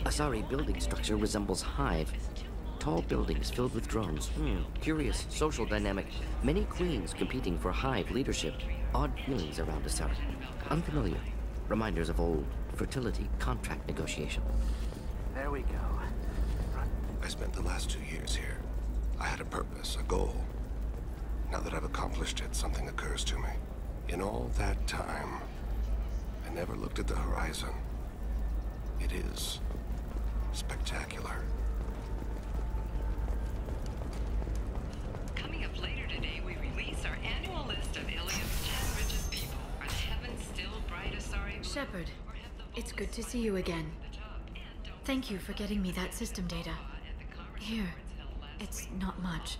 Asari building structure resembles Hive. Tall buildings filled with drones. Curious social dynamic. Many queens competing for Hive leadership. Odd feelings around Asari. Unfamiliar. Reminders of old fertility contract negotiation. There we go. I spent the last 2 years here. I had a purpose, a goal. Now that I've accomplished it, something occurs to me. In all that time, I never looked at the horizon. It is spectacular. Coming up later today, we release our annual list of Ilium's 10 richest people. Are the heavens still bright, Asari? Shepard, it's good to see you again. Thank you for getting me that system data. Here, it's not much,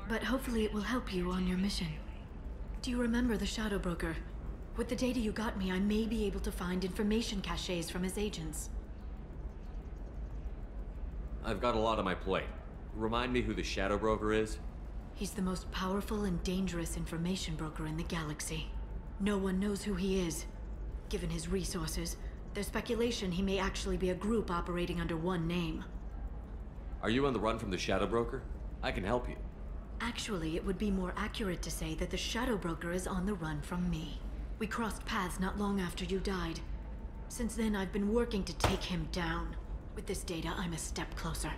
but hopefully it will help you on your mission. Do you remember the Shadow Broker? With the data you got me, I may be able to find information caches from his agents. I've got a lot on my plate. Remind me who the Shadow Broker is? He's the most powerful and dangerous information broker in the galaxy. No one knows who he is. Given his resources, there's speculation he may actually be a group operating under one name. Are you on the run from the Shadow Broker? I can help you. Actually, it would be more accurate to say that the Shadow Broker is on the run from me. We crossed paths not long after you died. Since then, I've been working to take him down. With this data, I'm a step closer.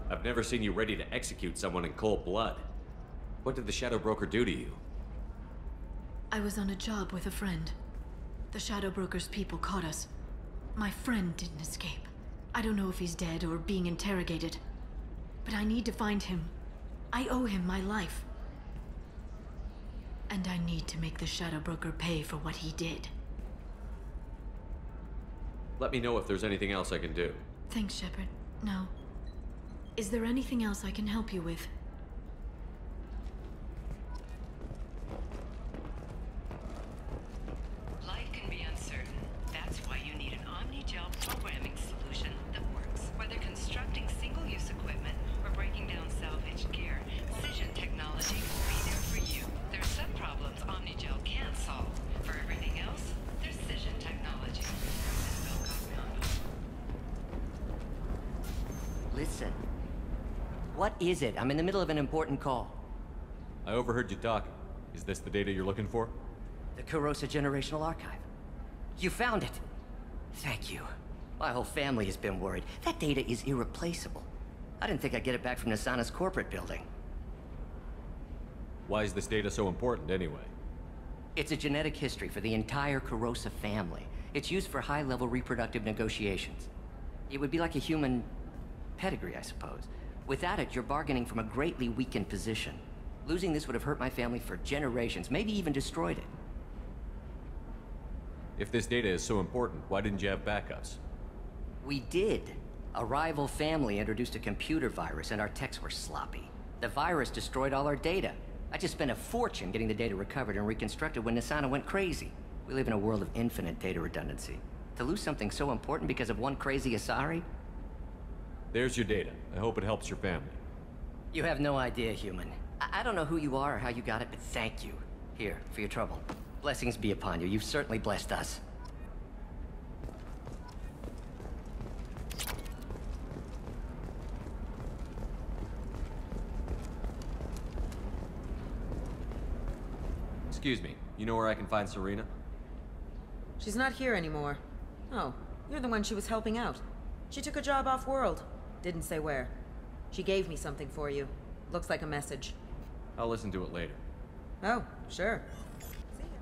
I've never seen you ready to execute someone in cold blood. What did the Shadow Broker do to you? I was on a job with a friend. The Shadow Broker's people caught us. My friend didn't escape. I don't know if he's dead or being interrogated. But I need to find him. I owe him my life. And I need to make the Shadow Broker pay for what he did. Let me know if there's anything else I can do. Thanks, Shepard. No. Is there anything else I can help you with? Life can be uncertain. That's why you need an Omnigel programming solution that works. Whether constructing single-use equipment or breaking down salvaged gear, Cision technology will be there for you. There's some problems Omnigel can't solve. For everything else, there's Cision technology. Listen. What is it? I'm in the middle of an important call. I overheard you talking. Is this the data you're looking for? The Kurosa Generational Archive. You found it. Thank you. My whole family has been worried. That data is irreplaceable. I didn't think I'd get it back from Nasana's corporate building. Why is this data so important anyway? It's a genetic history for the entire Kurosa family. It's used for high-level reproductive negotiations. It would be like a human pedigree, I suppose. Without it, you're bargaining from a greatly weakened position. Losing this would have hurt my family for generations, maybe even destroyed it. If this data is so important, why didn't you have backups? We did. A rival family introduced a computer virus and our techs were sloppy. The virus destroyed all our data. I just spent a fortune getting the data recovered and reconstructed when Nasana went crazy. We live in a world of infinite data redundancy. To lose something so important because of one crazy Asari? There's your data. I hope it helps your family. You have no idea, human. I don't know who you are or how you got it, but thank you. Here, for your trouble. Blessings be upon you. You've certainly blessed us. Excuse me, you know where I can find Serena? She's not here anymore. Oh, you're the one she was helping out. She took a job off-world. Didn't say where. She gave me something for you. Looks like a message. I'll listen to it later. Oh, sure. See ya.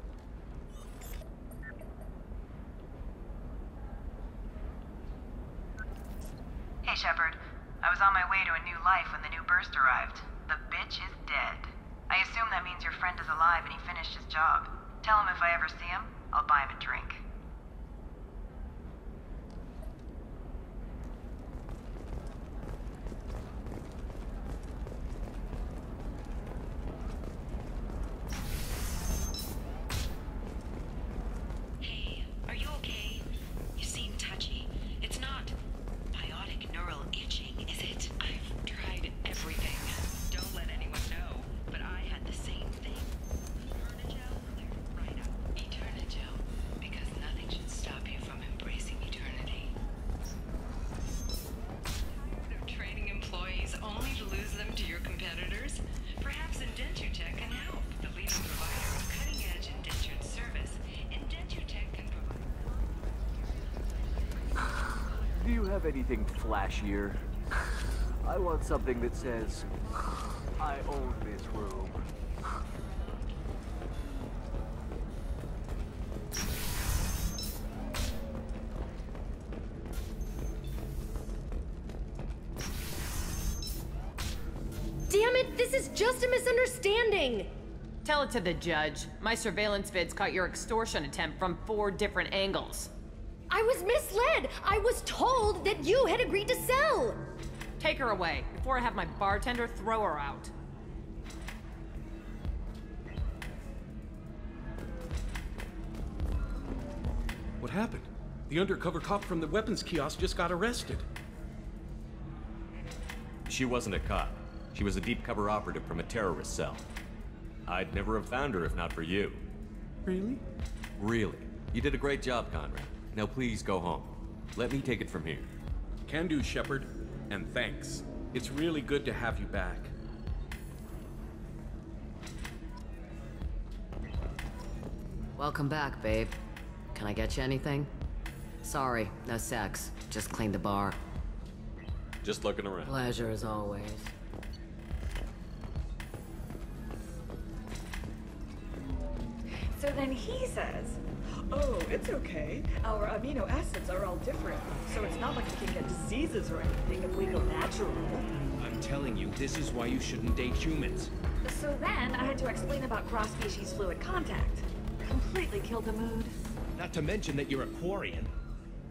Hey, Shepard. I was on my way to a new life when the new burst arrived. The bitch is dead. I assume that means your friend is alive and he finished his job. Tell him if I ever see him, I'll buy him a drink. Hey, are you okay? You seem touchy. It's not biotic neural itching, is it? I've tried everything. Don't let anyone know, but I had the same thing. have anything flashier? I want something that says, I own this room. Damn it, this is just a misunderstanding! Tell it to the judge. My surveillance vids caught your extortion attempt from 4 different angles. I was misled! I was told that you had agreed to sell! Take her away, before I have my bartender throw her out. What happened? The undercover cop from the weapons kiosk just got arrested. She wasn't a cop. She was a deep cover operative from a terrorist cell. I'd never have found her if not for you. Really? Really. You did a great job, Conrad. Now please go home. Let me take it from here. Can do, Shepard. And thanks. It's really good to have you back. Welcome back, babe. Can I get you anything? Sorry, no sex. Just cleaned the bar. Just looking around. Pleasure as always. So then he says, oh, it's okay. Our amino acids are all different, so it's not like we can get diseases or anything if we go natural. I'm telling you, this is why you shouldn't date humans. So then I had to explain about cross-species fluid contact. Completely killed the mood. Not to mention that you're a Quarian.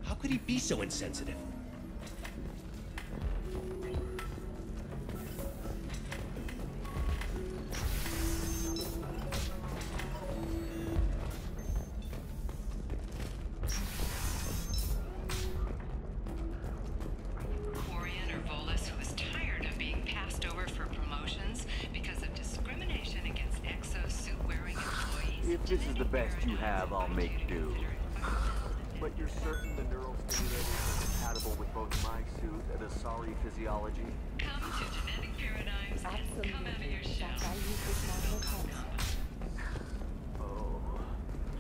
How could he be so insensitive? Quarian or Volus who is tired of being passed over for promotions because of discrimination against exosuit-wearing employees. If this is the best you have, I'll make do. But you're certain the neural stimulators are compatible with both my suit and Asari physiology? Come to genetic paradigms and come out of your shell. Oh.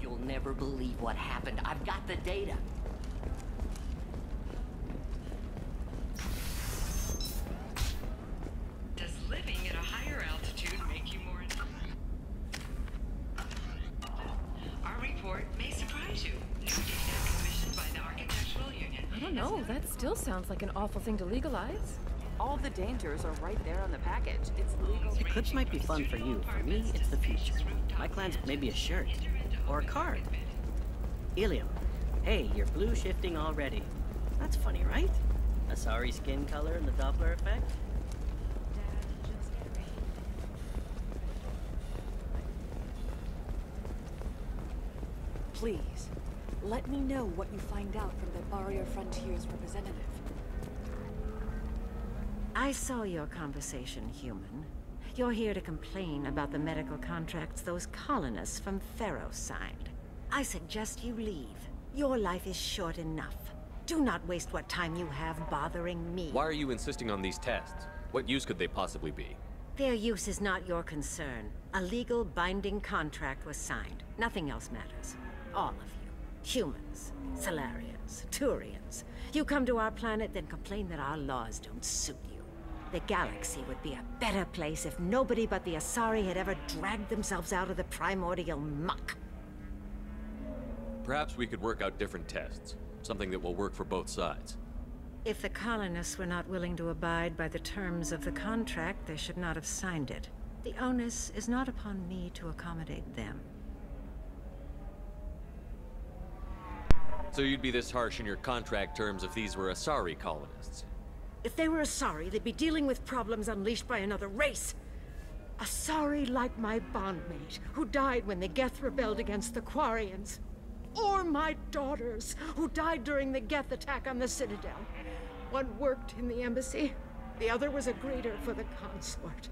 You'll never believe what happened. I've got the data. Does living at a higher altitude make you more... Our report may surprise you. New data commissioned by the Architectural Union. I don't know, that still sounds like an awful thing to legalize. All the dangers are right there on the package. It's legal. Eclipse might be fun for you. For me, it's the future. My plan's maybe a shirt. Or a card. Ilium. Hey, you're blue shifting already. That's funny, right? Asari skin color and the Doppler effect? Please, let me know what you find out from the Barrier Frontiers representative. I saw your conversation, human. You're here to complain about the medical contracts those colonists from Theros signed. I suggest you leave. Your life is short enough. Do not waste what time you have bothering me. Why are you insisting on these tests? What use could they possibly be? Their use is not your concern. A legal binding contract was signed. Nothing else matters. All of you. Humans, Salarians, Turians. You come to our planet, then complain that our laws don't suit you. The galaxy would be a better place if nobody but the Asari had ever dragged themselves out of the primordial muck. Perhaps we could work out different tests. Something that will work for both sides. If the colonists were not willing to abide by the terms of the contract, they should not have signed it. The onus is not upon me to accommodate them. So you'd be this harsh in your contract terms if these were Asari colonists? If they were Asari, they'd be dealing with problems unleashed by another race. Asari like my bondmate, who died when the Geth rebelled against the Quarians. Or my daughters, who died during the Geth attack on the Citadel. One worked in the embassy, the other was a greeter for the consort.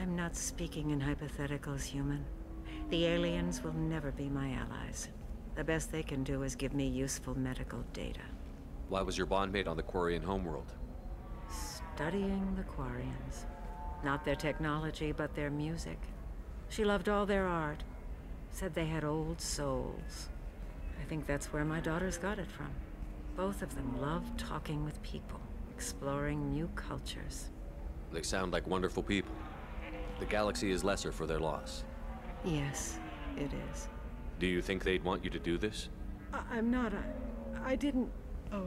I'm not speaking in hypotheticals, human. The aliens will never be my allies. The best they can do is give me useful medical data. Why was your bondmate on the Quarian homeworld? Studying the Quarians. Not their technology, but their music. She loved all their art. Said they had old souls. I think that's where my daughters got it from. Both of them love talking with people, exploring new cultures. They sound like wonderful people. The galaxy is lesser for their loss. Yes, it is. Do you think they'd want you to do this? I'm not. I didn't. Oh.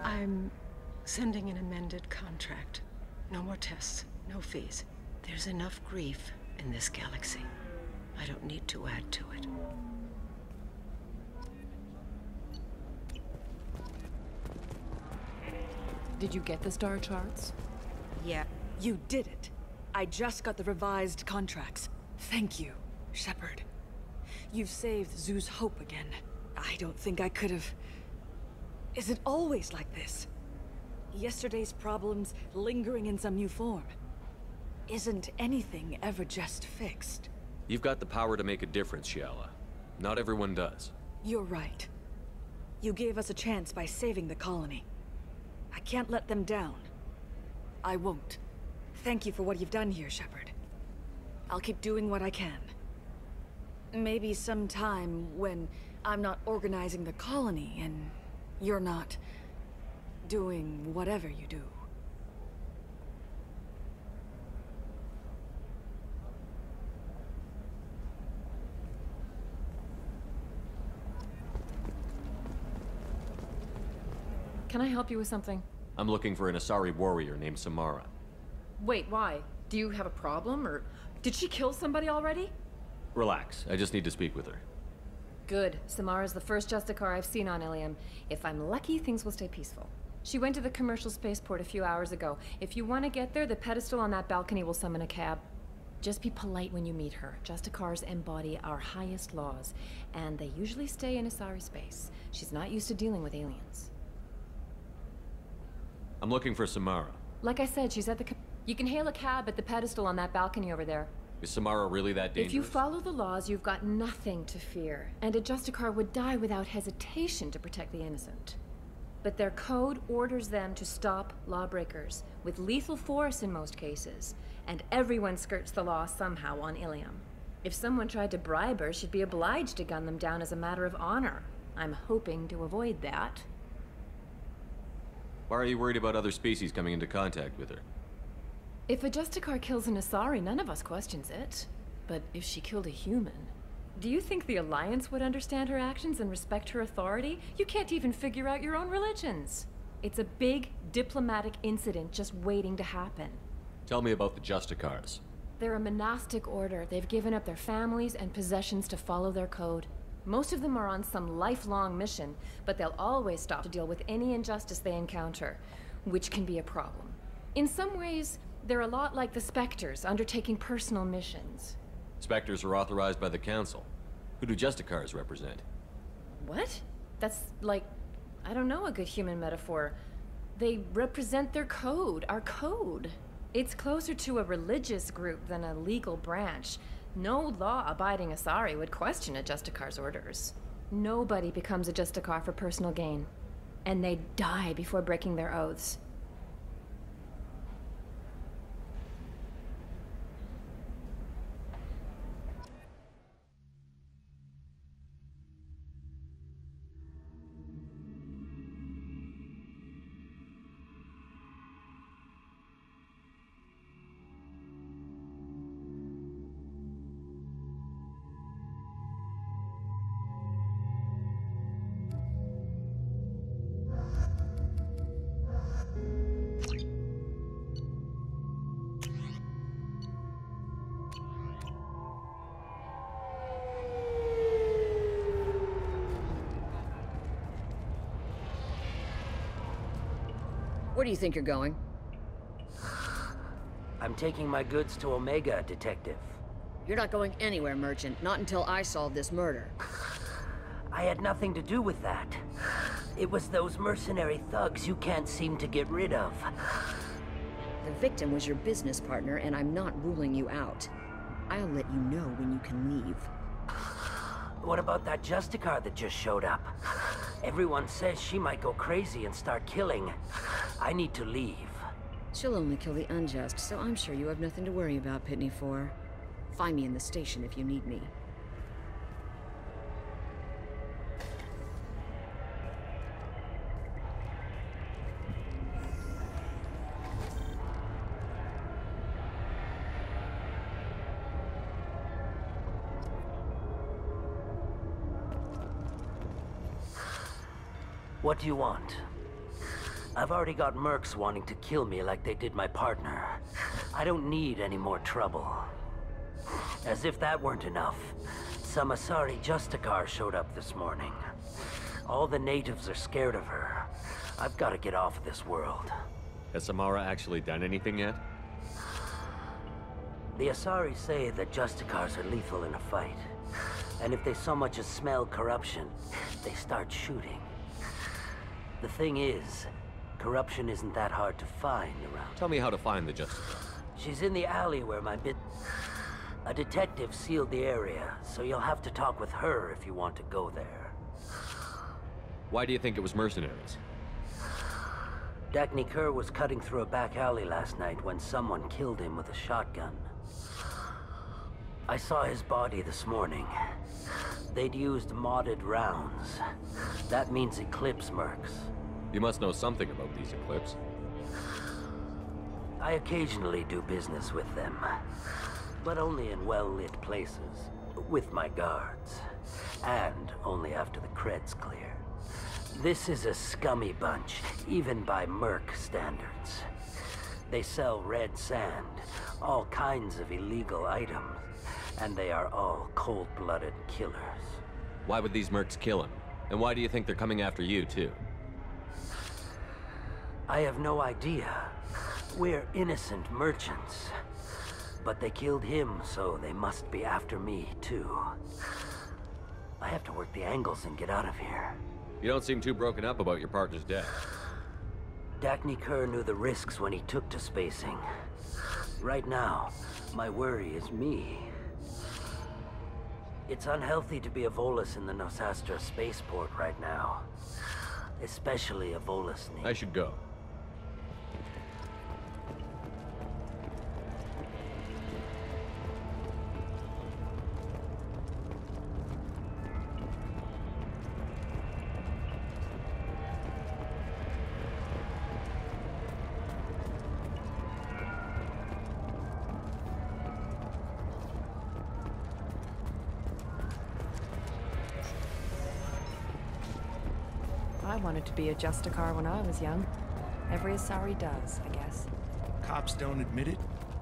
I'm sending an amended contract. No more tests, no fees. There's enough grief in this galaxy. I don't need to add to it. Did you get the star charts? Yeah. You did it. I just got the revised contracts. Thank you, Shepard. You've saved Zoo's hope again. I don't think I could have... Is it always like this? Yesterday's problems lingering in some new form. Isn't anything ever just fixed? You've got the power to make a difference, Shiala. Not everyone does. You're right. You gave us a chance by saving the colony. I can't let them down. I won't. Thank you for what you've done here, Shepard. I'll keep doing what I can. Maybe sometime when I'm not organizing the colony and you're not doing whatever you do. Can I help you with something? I'm looking for an Asari warrior named Samara. Wait, why? Do you have a problem, or did she kill somebody already? Relax, I just need to speak with her. Good. Samara's the first Justicar I've seen on Ilium. If I'm lucky, things will stay peaceful. She went to the commercial spaceport a few hours ago. If you want to get there, the pedestal on that balcony will summon a cab. Just be polite when you meet her. Justicars embody our highest laws, and they usually stay in Asari space. She's not used to dealing with aliens. I'm looking for Samara. Like I said, she's at the... You can hail a cab at the pedestal on that balcony over there. Is Samara really that dangerous? If you follow the laws, you've got nothing to fear. And a Justicar would die without hesitation to protect the innocent. But their code orders them to stop lawbreakers, with lethal force in most cases. And everyone skirts the law somehow on Ilium. If someone tried to bribe her, she'd be obliged to gun them down as a matter of honor. I'm hoping to avoid that. Why are you worried about other species coming into contact with her? If a Justicar kills an Asari, none of us questions it. But if she killed a human... Do you think the Alliance would understand her actions and respect her authority? You can't even figure out your own religions. It's a big diplomatic incident just waiting to happen. Tell me about the Justicars. They're a monastic order. They've given up their families and possessions to follow their code. Most of them are on some lifelong mission, but they'll always stop to deal with any injustice they encounter, which can be a problem. In some ways, they're a lot like the Spectres, undertaking personal missions. Spectres are authorized by the Council. Who do Justicars represent? What? That's like, I don't know, a good human metaphor. They represent their code, our code. It's closer to a religious group than a legal branch. No law-abiding Asari would question a Justicar's orders. Nobody becomes a Justicar for personal gain. And they die before breaking their oaths. Where do you think you're going? I'm taking my goods to Omega, Detective. You're not going anywhere, Merchant. Not until I solve this murder. I had nothing to do with that. It was those mercenary thugs you can't seem to get rid of. The victim was your business partner, and I'm not ruling you out. I'll let you know when you can leave. What about that Justicar that just showed up? Everyone says she might go crazy and start killing. I need to leave. She'll only kill the unjust, so I'm sure you have nothing to worry about, Pitney 4. Find me in the station if you need me. What do you want? I've already got mercs wanting to kill me like they did my partner. I don't need any more trouble. As if that weren't enough, some Asari Justicar showed up this morning. All the natives are scared of her. I've got to get off this world. Has Samara actually done anything yet? The Asari say that Justicars are lethal in a fight. And if they so much as smell corruption, they start shooting. The thing is, corruption isn't that hard to find around. Tell me how to find the Justicar. She's in the alley where my A detective sealed the area, so you'll have to talk with her if you want to go there. Why do you think it was mercenaries? Dagny Kerr was cutting through a back alley last night when someone killed him with a shotgun. I saw his body this morning. They'd used modded rounds. That means Eclipse mercs. You must know something about these Eclipse. I occasionally do business with them, but only in well-lit places, with my guards, and only after the cred's clear. This is a scummy bunch, even by merc standards. They sell red sand, all kinds of illegal items, and they are all cold-blooded killers. Why would these mercs kill him? And why do you think they're coming after you, too? I have no idea. We're innocent merchants. But they killed him, so they must be after me, too. I have to work the angles and get out of here. You don't seem too broken up about your partner's death. Dagny Kerr knew the risks when he took to spacing. Right now, my worry is me. It's unhealthy to be a Volus in the Nosastra spaceport right now. Especially a Volus. I should go. I wanted to be a Justicar when I was young. Every Asari does, I guess. Cops don't admit it,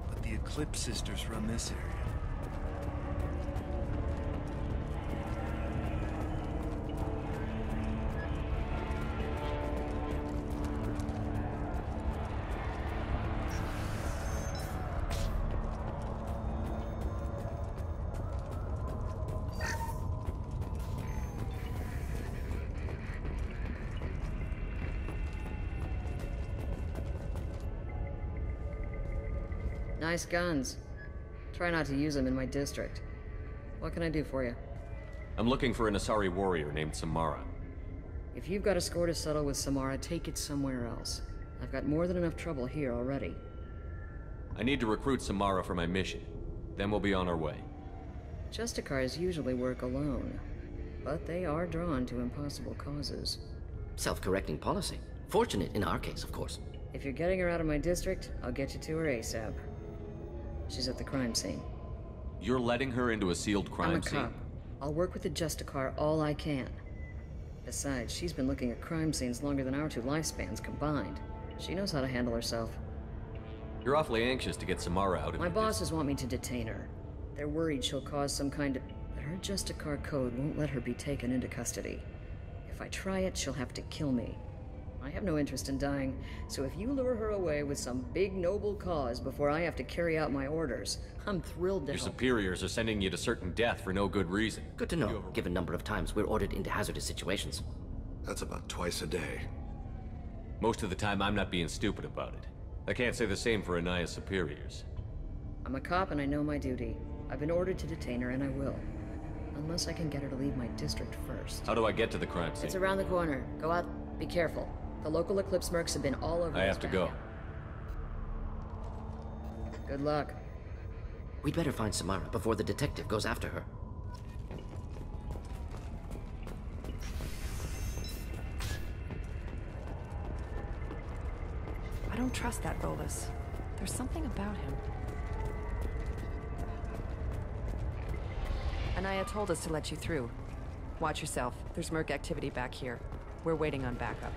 but the Eclipse sisters run this area. Nice guns. Try not to use them in my district. What can I do for you? I'm looking for an Asari warrior named Samara. If you've got a score to settle with Samara, take it somewhere else. I've got more than enough trouble here already. I need to recruit Samara for my mission. Then we'll be on our way. Justicars usually work alone, but they are drawn to impossible causes. Self-correcting policy. Fortunate in our case, of course. If you're getting her out of my district, I'll get you to her ASAP. She's at the crime scene. You're letting her into a sealed crime scene? I'm a cop. I'll work with the Justicar all I can. Besides, she's been looking at crime scenes longer than our two lifespans combined. She knows how to handle herself. You're awfully anxious to get Samara out of My bosses want me to detain her. They're worried she'll cause some kind of... But her Justicar code won't let her be taken into custody. If I try it, she'll have to kill me. I have no interest in dying, so if you lure her away with some big noble cause before I have to carry out my orders, I'm thrilled to Your help. superiors are sending you to certain death for no good reason. Good to know, given number of times we're ordered into hazardous situations. That's about twice a day. Most of the time, I'm not being stupid about it. I can't say the same for Anaya's superiors. I'm a cop and I know my duty. I've been ordered to detain her, and I will. Unless I can get her to leave my district first. How do I get to the crime scene? It's around the corner. Go out. Be careful. The local Eclipse mercs have been all over I have to go. Good luck. We'd better find Samara before the detective goes after her. I don't trust that Volus. There's something about him. Anaya told us to let you through. Watch yourself. There's merc activity back here. We're waiting on backup.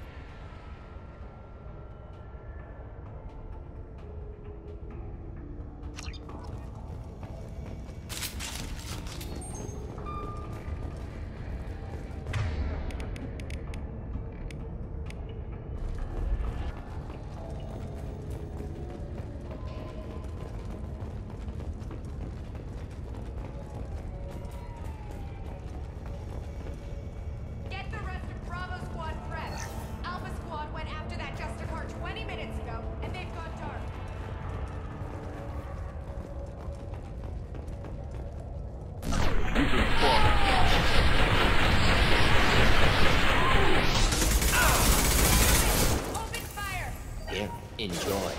Enjoy.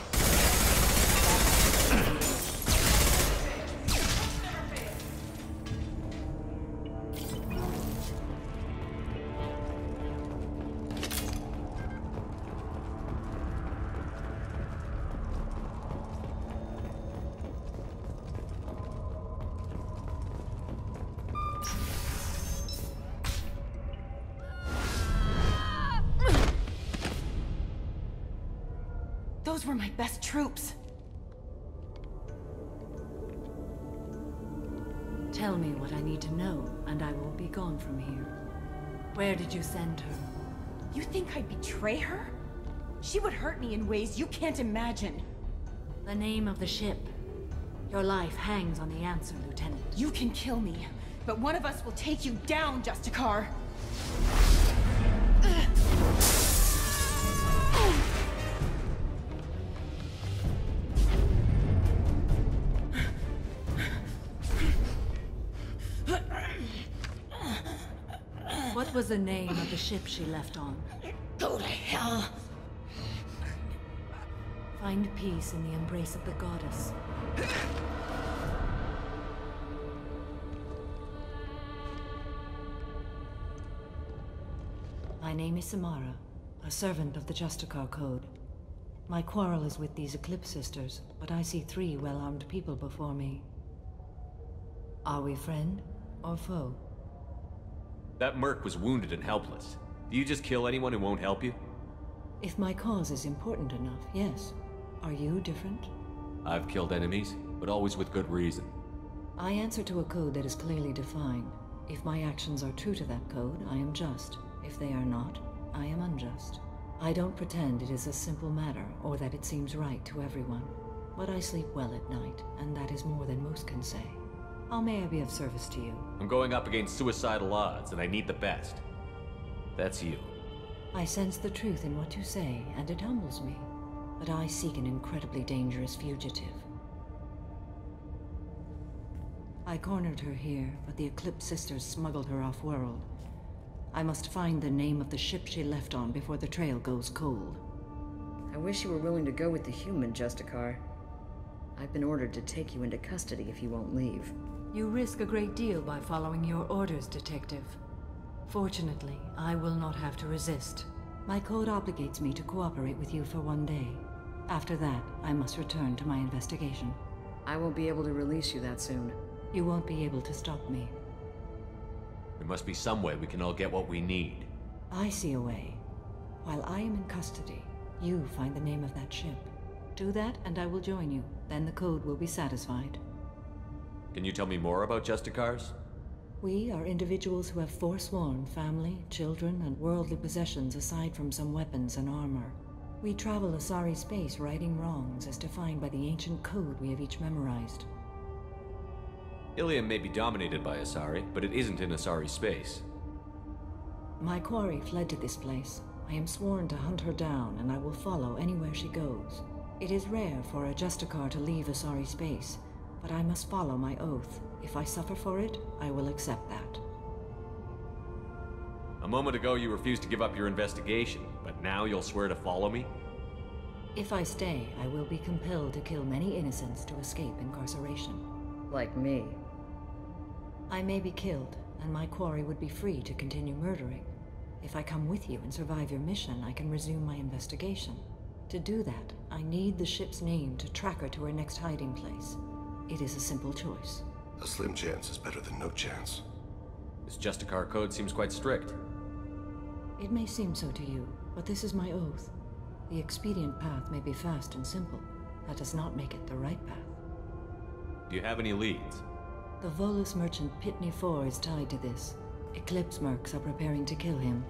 Those were my best troops. Tell me what I need to know, and I will be gone from here. Where did you send her? You think I'd betray her? She would hurt me in ways you can't imagine. The name of the ship. Your life hangs on the answer, Lieutenant. You can kill me, but one of us will take you down, Justicar. What was the name of the ship she left on? Go to hell! Find peace in the embrace of the goddess. My name is Samara, a servant of the Justicar Code. My quarrel is with these Eclipse Sisters, but I see 3 well-armed people before me. Are we friend or foe? That merc was wounded and helpless. Do you just kill anyone who won't help you? If my cause is important enough, yes. Are you different? I've killed enemies, but always with good reason. I answer to a code that is clearly defined. If my actions are true to that code, I am just. If they are not, I am unjust. I don't pretend it is a simple matter, or that it seems right to everyone. But I sleep well at night, and that is more than most can say. How may I be of service to you? I'm going up against suicidal odds, and I need the best. That's you. I sense the truth in what you say, and it humbles me. But I seek an incredibly dangerous fugitive. I cornered her here, but the Eclipse Sisters smuggled her off-world. I must find the name of the ship she left on before the trail goes cold. I wish you were willing to go with the human, Justicar. I've been ordered to take you into custody if you won't leave. You risk a great deal by following your orders, Detective. Fortunately, I will not have to resist. My code obligates me to cooperate with you for 1 day. After that, I must return to my investigation. I won't be able to release you that soon. You won't be able to stop me. There must be some way we can all get what we need. I see a way. While I am in custody, you find the name of that ship. Do that, and I will join you. Then the code will be satisfied. Can you tell me more about Justicars? We are individuals who have forsworn family, children, and worldly possessions aside from some weapons and armor. We travel Asari space righting wrongs as defined by the ancient code we have each memorized. Ilium may be dominated by Asari, but it isn't in Asari space. My quarry fled to this place. I am sworn to hunt her down, and I will follow anywhere she goes. It is rare for a Justicar to leave Asari space, but I must follow my oath. If I suffer for it, I will accept that. A moment ago you refused to give up your investigation, but now you'll swear to follow me? If I stay, I will be compelled to kill many innocents to escape incarceration. Like me. I may be killed, and my quarry would be free to continue murdering. If I come with you and survive your mission, I can resume my investigation. To do that, I need the ship's name to track her to her next hiding place. It is a simple choice. A slim chance is better than no chance. This Justicar code seems quite strict. It may seem so to you, but this is my oath. The expedient path may be fast and simple. That does not make it the right path. Do you have any leads? The Volus merchant Pitney 4 is tied to this. Eclipse mercs are preparing to kill him.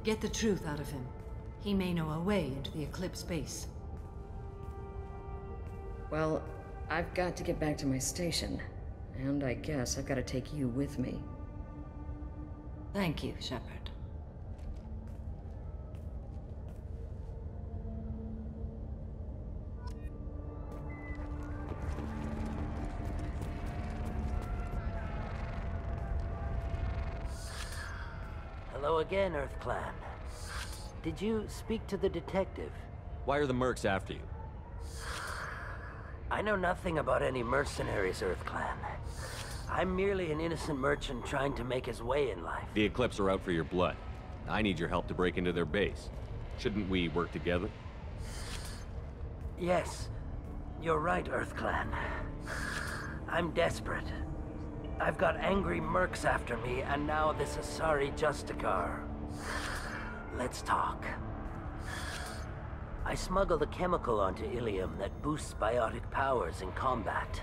Get the truth out of him. He may know a way into the Eclipse base. Well, I've got to get back to my station. And I guess I've got to take you with me. Thank you, Shepard. Hello again, Earth Clan. Did you speak to the detective? Why are the mercs after you? I know nothing about any mercenaries, Earth Clan. I'm merely an innocent merchant trying to make his way in life. The Eclipse are out for your blood. I need your help to break into their base. Shouldn't we work together? Yes, you're right, Earth Clan. I'm desperate. I've got angry mercs after me, and now this Asari Justicar. Let's talk. I smuggled a chemical onto Ilium that boosts biotic powers in combat.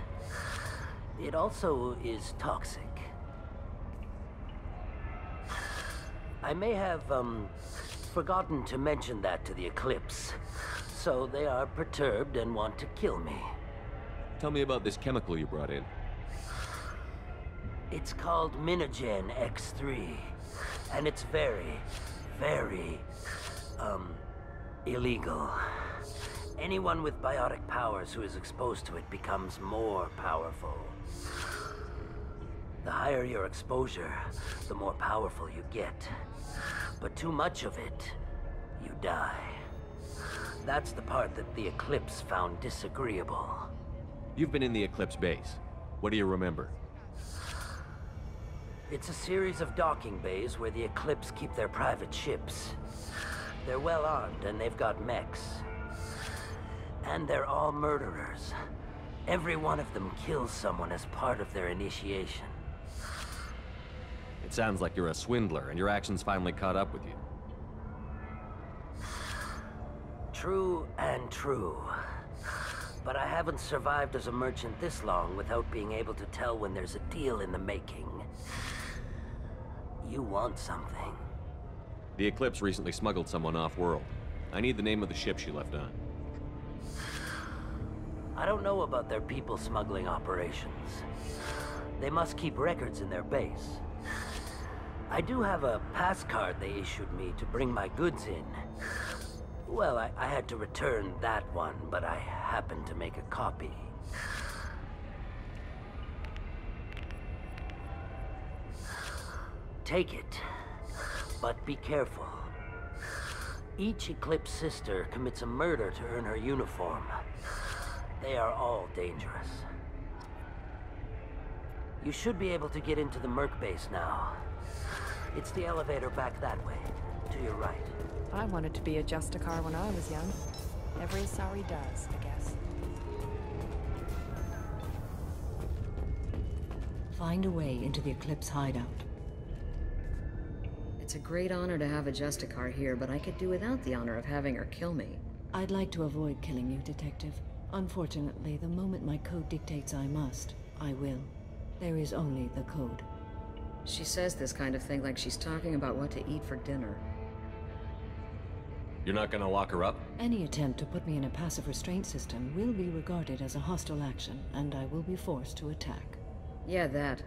It also is toxic. I may have, forgotten to mention that to the Eclipse, so they are perturbed and want to kill me. Tell me about this chemical you brought in. It's called Minogen X3, and it's very, very, illegal. Anyone with biotic powers who is exposed to it becomes more powerful. The higher your exposure, the more powerful you get. But too much of it, you die. That's the part that the Eclipse found disagreeable. You've been in the Eclipse base. What do you remember? It's a series of docking bays where the Eclipse keep their private ships. They're well armed and they've got mechs. And they're all murderers. Every one of them kills someone as part of their initiation. It sounds like you're a swindler and your actions finally caught up with you. True and true. But I haven't survived as a merchant this long without being able to tell when there's a deal in the making. You want something. The Eclipse recently smuggled someone off-world. I need the name of the ship she left on. I don't know about their people smuggling operations. They must keep records in their base. I do have a pass card they issued me to bring my goods in. Well, I had to return that one, but I happened to make a copy. Take it, but be careful. Each Eclipse sister commits a murder to earn her uniform. They are all dangerous. You should be able to get into the Merc base now. It's the elevator back that way, to your right. I wanted to be a Justicar when I was young. Every Asari does, I guess. Find a way into the Eclipse hideout. It's a great honor to have a Justicar here, but I could do without the honor of having her kill me. I'd like to avoid killing you, Detective. Unfortunately, the moment my code dictates I must, I will. There is only the code. She says this kind of thing like she's talking about what to eat for dinner. You're not gonna lock her up? Any attempt to put me in a passive restraint system will be regarded as a hostile action, and I will be forced to attack. Yeah, that.